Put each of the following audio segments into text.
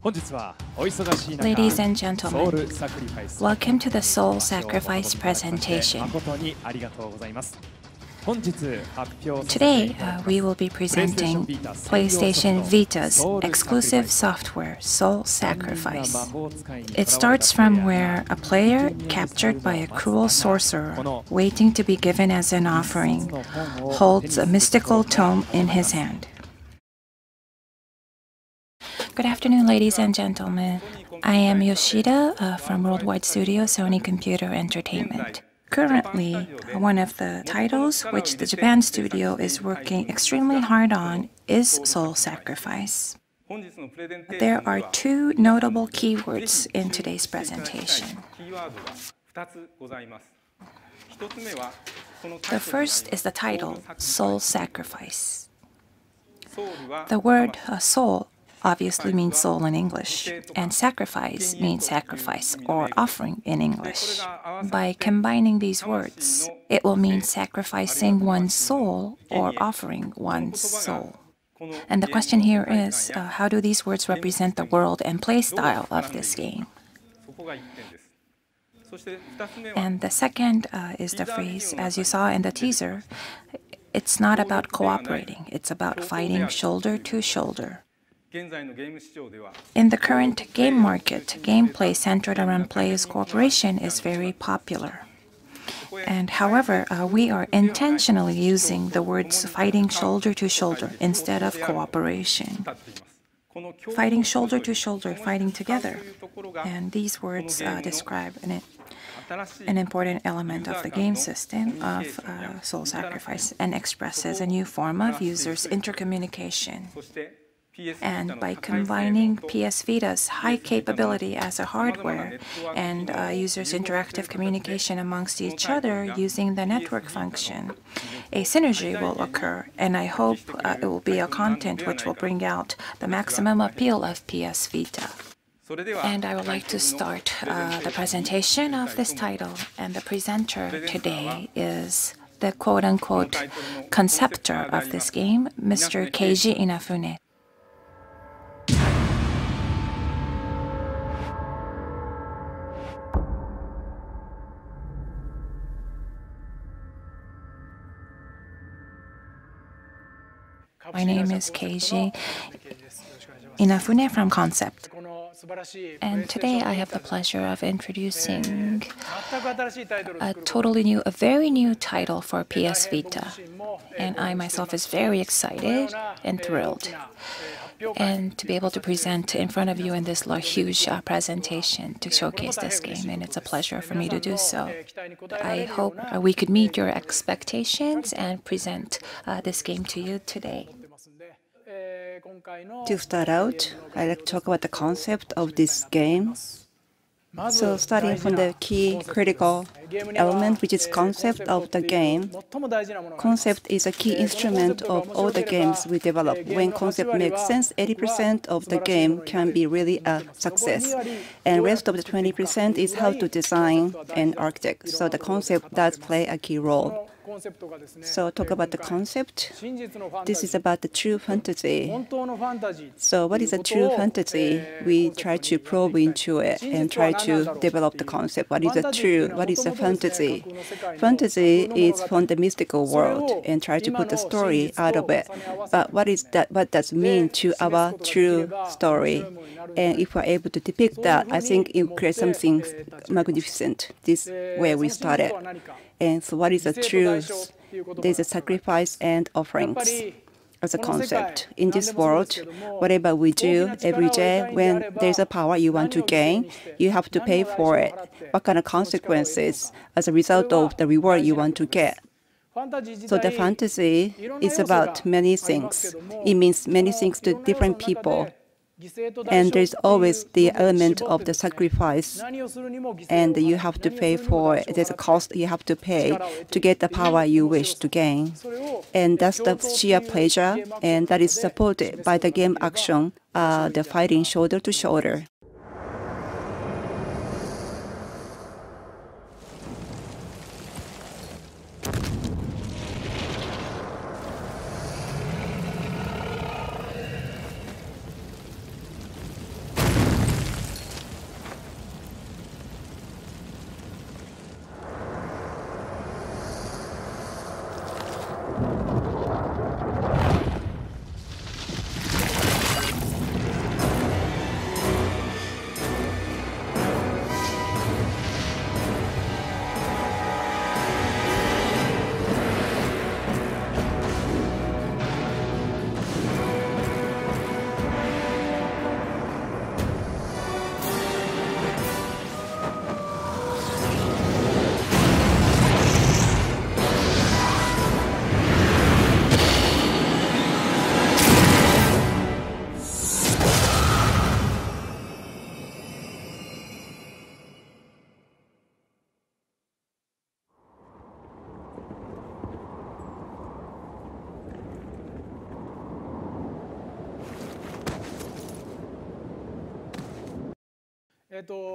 Ladies and gentlemen, welcome to the Soul Sacrifice presentation. Today, we will be presenting PlayStation Vita's exclusive software, Soul Sarcifice. It starts from where a player, captured by a cruel sorcerer, waiting to be given as an offering, holds a mystical tome in his hand. Good afternoon, ladies and gentlemen. I am Yoshida from Worldwide Studio Sony Computer Entertainment. Currently, one of the titles which the Japan studio is working extremely hard on is Soul Sarcifice. There are two notable keywords in today's presentation. The first is the title, Soul Sarcifice. The word soul obviously means soul in English, and sacrifice means sacrifice or offering in English. By combining these words, it will mean sacrificing one's soul or offering one's soul. And the question here is, how do these words represent the world and play style of this game? And the second is the phrase, as you saw in the teaser, it's not about cooperating, it's about fighting shoulder to shoulder. In the current game market, gameplay centered around players' cooperation is very popular. And however, we are intentionally using the words fighting shoulder to shoulder instead of cooperation. Fighting shoulder to shoulder, fighting together. And these words describe an important element of the game system of Soul Sarcifice and expresses a new form of users' intercommunication. And by combining PS Vita's high capability as a hardware and users' interactive communication amongst each other using the network function, a synergy will occur, and I hope it will be a content which will bring out the maximum appeal of PS Vita. And I would like to start the presentation of this title, and the presenter today is the quote-unquote conceptor of this game, Mr. Keiji Inafune. My name is Keiji Inafune from Concept. And today I have the pleasure of introducing a very new title for PS Vita. And I myself is very excited and thrilled. And to be able to present in front of you in this huge presentation to showcase this game, and it's a pleasure for me to do so. I hope we could meet your expectations and present this game to you today. To start out, I'd like to talk about the concept of this game. So starting from the key critical element, which is concept of the game. Concept is a key instrument of all the games we develop. When concept makes sense, 80% of the game can be really a success. And rest of the 20% is how to design and architect. So the concept does play a key role. So talk about the concept. This is about the true fantasy. So what is a true fantasy? We try to probe into it and try to develop the concept. What is a true? What is a fantasy? Fantasy is from the mystical world and try to put the story out of it. But what is that? What does it mean to our true story? And if we're able to depict that, I think it creates something magnificent. This is where we started. And so what is a truth? There's a sacrifice and offerings as a concept. In this world, whatever we do every day, when there's a power you want to gain, you have to pay for it. What kind of consequences as a result of the reward you want to get? So the fantasy is about many things. It means many things to different people. And there's always the element of the sacrifice, and you have to pay for it. There's a cost you have to pay to get the power you wish to gain. And that's the sheer pleasure, and that is supported by the game action, the fighting shoulder to shoulder.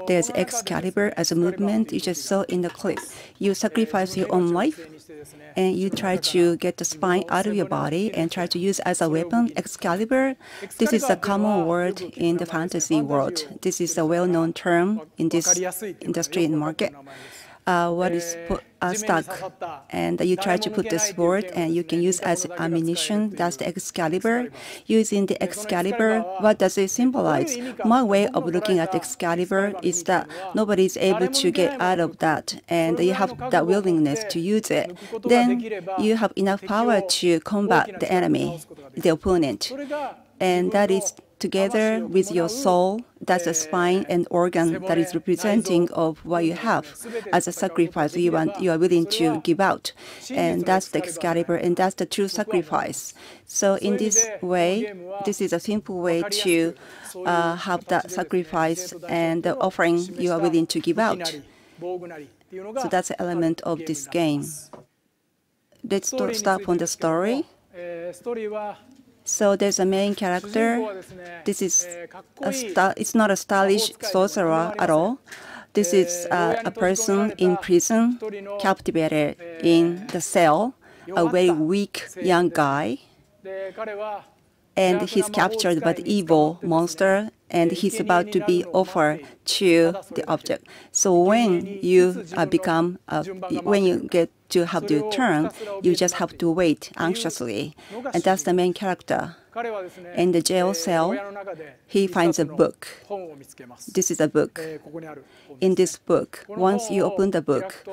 There's Excalibur as a movement you just saw in the clip. You sacrifice your own life, and you try to get the spine out of your body and try to use as a weapon. Excalibur, this is a common word in the fantasy world. This is a well-known term in this industry and market. What is stuck, and you try to put the sword and you can use as ammunition. That's the Excalibur. Using the Excalibur, what does it symbolize? My way of looking at Excalibur is that nobody is able to get out of that, and you have that willingness to use it. Then you have enough power to combat the enemy, the opponent, and that is together with your soul. That's a spine and organ that is representing of what you have as a sacrifice you are willing to give out. And that's the Excalibur, and that's the true sacrifice. So in this way, this is a simple way to have that sacrifice and the offering you are willing to give out. So that's an element of this game. Let's start from the story. So there's a main character. This is it's not a stylish sorcerer at all. This is a person in prison, captivated in the cell, a very weak young guy. And he's captured by the evil monster, and he's about to be offered to the object. So when you when you get to have your turn, you just have to wait anxiously, and that's the main character. In the jail cell, he finds a book. This is a book. In this book, once you open the book,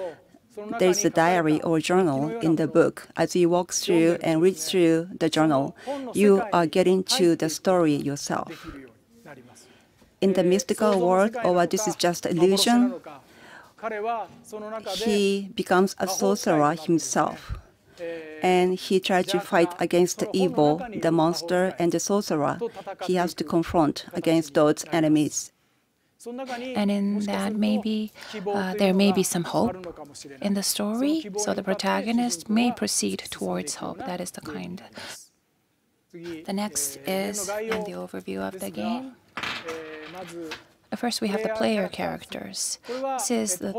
there's a diary or journal in the book. As you walk through and read through the journal, you are getting to the story yourself. In the mystical world, or this is just illusion, he becomes a sorcerer himself. And he tries to fight against the evil, the monster, and the sorcerer. He has to confront against those enemies. And in that, maybe there may be some hope in the story, so the protagonist may proceed towards hope. That is the kind. The next is in the overview of the game. First, we have the player characters. This is the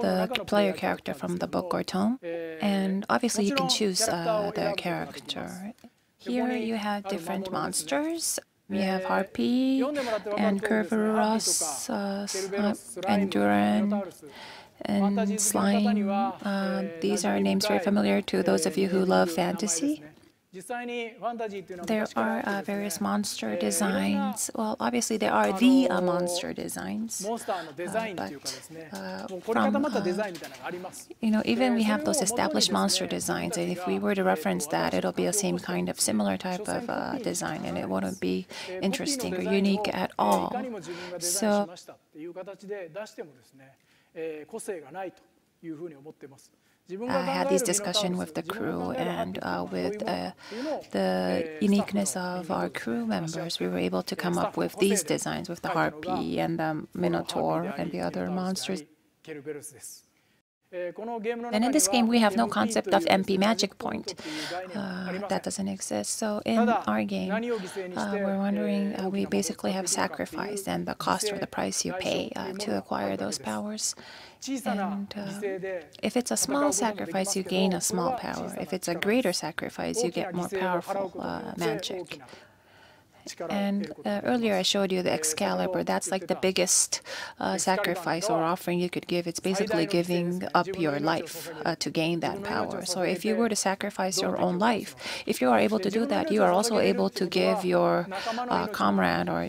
player character from the book or tome, and obviously you can choose the character. Here you have different monsters. We have Harpy and Kerberos, and Duran, and Slime. These are names very familiar to those of you who love fantasy. There are various monster designs. Well, obviously there are the monster designs, but even we have those established monster designs, and if we were to reference that, it'll be the same kind of similar type of design, and it wouldn't be interesting or unique at all. So I had this discussion with the crew, and with the uniqueness of our crew members, we were able to come up with these designs with the Harpy and the Minotaur and the other monsters. And in this game, we have no concept of MP magic point. That doesn't exist. So in our game, we're wondering, we basically have sacrifice and the cost or the price you pay to acquire those powers. And if it's a small sacrifice, you gain a small power. If it's a greater sacrifice, you get more powerful magic. And earlier I showed you the Excalibur. That's like the biggest sacrifice or offering you could give. It's basically giving up your life to gain that power. So if you were to sacrifice your own life, if you are able to do that, you are also able to give your comrade or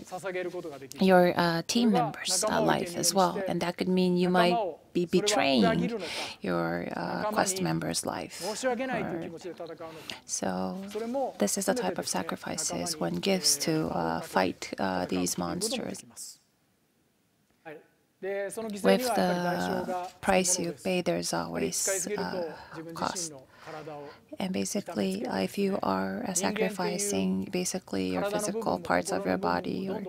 your team members' life as well. And that could mean you might be betraying your quest member's life. So this is the type of sacrifices one gives to fight these monsters. With the price you pay, there's always cost. And basically, if you are sacrificing basically your physical parts of your body, or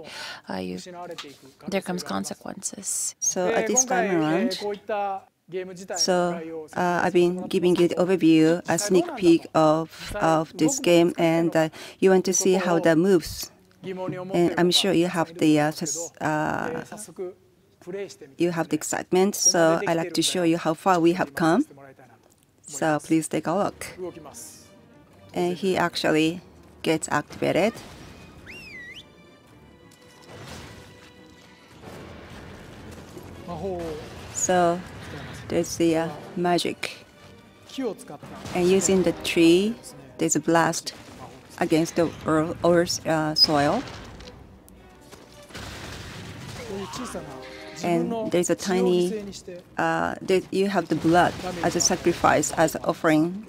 there comes consequences. So at this time around, I've been giving you the overview, a sneak peek of this game, and you want to see how that moves. And I'm sure you have the excitement, so I'd like to show you how far we have come. So please take a look. And he actually gets activated. So there's the magic. And using the tree, there's a blast against the earth soil. And there's a tiny, you have the blood as a sacrifice, as an offering.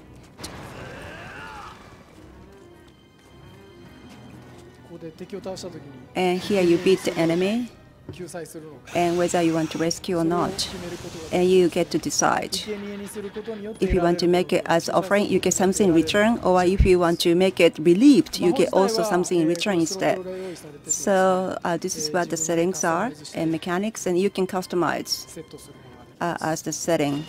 And here you beat the enemy, and whether you want to rescue or not, and you get to decide. If you want to make it as offering, you get something in return, or if you want to make it relieved, you get also something in return instead. So this is what the settings are and mechanics, and you can customize as the setting.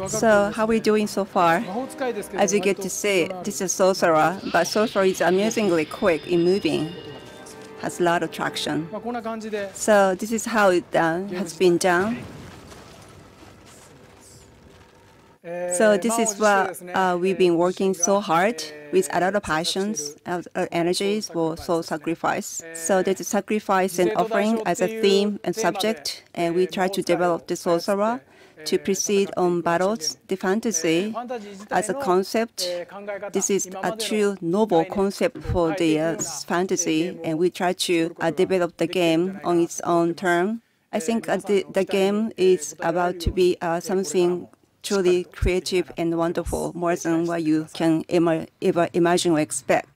So how are we doing so far? As you get to see, this is sorcerer, but sorcerer is amazingly quick in moving, has a lot of traction. So this is how it has been done. So this is what we've been working so hard with a lot of passions, energies for Soul Sarcifice. So there's a sacrifice and offering as a theme and subject, and we try to develop the sorcerer to proceed on battles. The fantasy as a concept, this is a true novel concept for the fantasy, and we try to develop the game on its own term. I think the game is about to be something truly creative and wonderful, more than what you can ever imagine or expect.